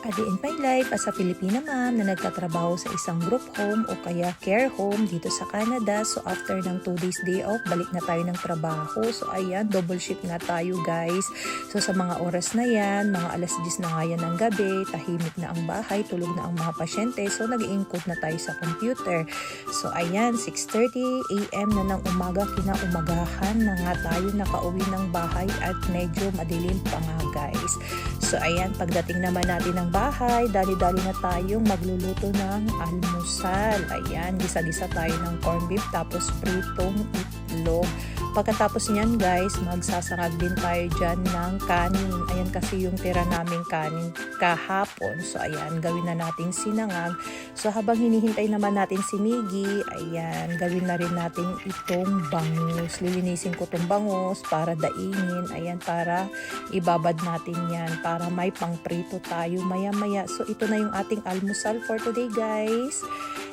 A day in my life as a Filipina mom na nagtatrabaho sa isang group home o kaya care home dito sa Canada. So after ng 2 days day off, balik na tayo ng trabaho. So ayan, double shift na tayo guys. So sa mga oras na yan, mga alas 10 na nga yan ng gabi, tahimik na ang bahay, tulog na ang mga pasyente. So nag-i-encode na tayo sa computer. So ayan, 6:30 AM na ng umaga, kinaumagahan na nga tayo nakauwi ng bahay at medyo madilim pa nga guys. So ayan, pagdating naman natin ng bahay, dali-dali na tayong magluluto ng almusal. Ayan, gisa-gisa tayo ng corned beef tapos pritong itlog. Pagkatapos niyan guys, magsasangag din tayo dyan ng kanin. Ayan kasi yung tira naming kanin kahapon. So ayan, gawin na nating sinangag. So habang hinihintay naman natin si Miggy, ayan, gawin na rin natin itong bangus. Lilinisin ko itong bangus para daingin. Ayan, para ibabad natin yan. Para may pangprito tayo maya-maya. So ito na yung ating almusal for today guys.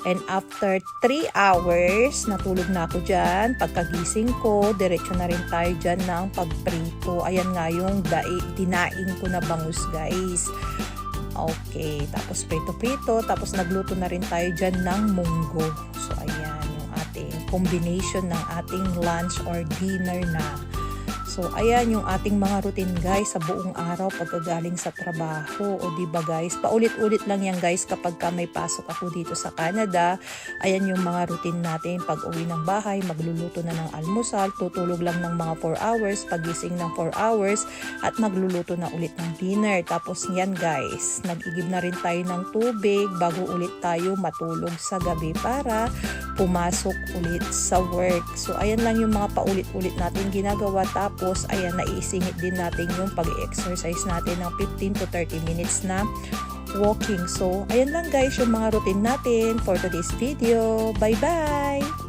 And after 3 hours, natulog na ako dyan. Pagkagising ko, diretso na rin tayo dyan ng pagprito. Ayan nga yung dinaing ko na bangus guys. Okay, tapos prito-prito. Tapos nagluto na rin tayo dyan ng munggo. So ayan yung ating combination ng ating lunch or dinner na. So, ayan yung ating mga routine guys sa buong araw pagkagaling sa trabaho. O diba guys, paulit-ulit lang yan guys kapag may pasok ako dito sa Canada. Ayan yung mga routine natin. Pag uwi ng bahay, magluluto na ng almusal, tutulog lang ng mga 4 hours, pagising ng 4 hours, at magluluto na ulit ng dinner. Tapos yan guys, nag-igib na rin tayo ng tubig bago ulit tayo matulog sa gabi para pumasok ulit sa work. So, ayan lang yung mga paulit-ulit natin ginagawa. Tapos, ayan, naiisingit din natin yung pag-exercise natin ng 15 to 30 minutes na walking. So, ayan lang guys yung mga routine natin for today's video. Bye-bye!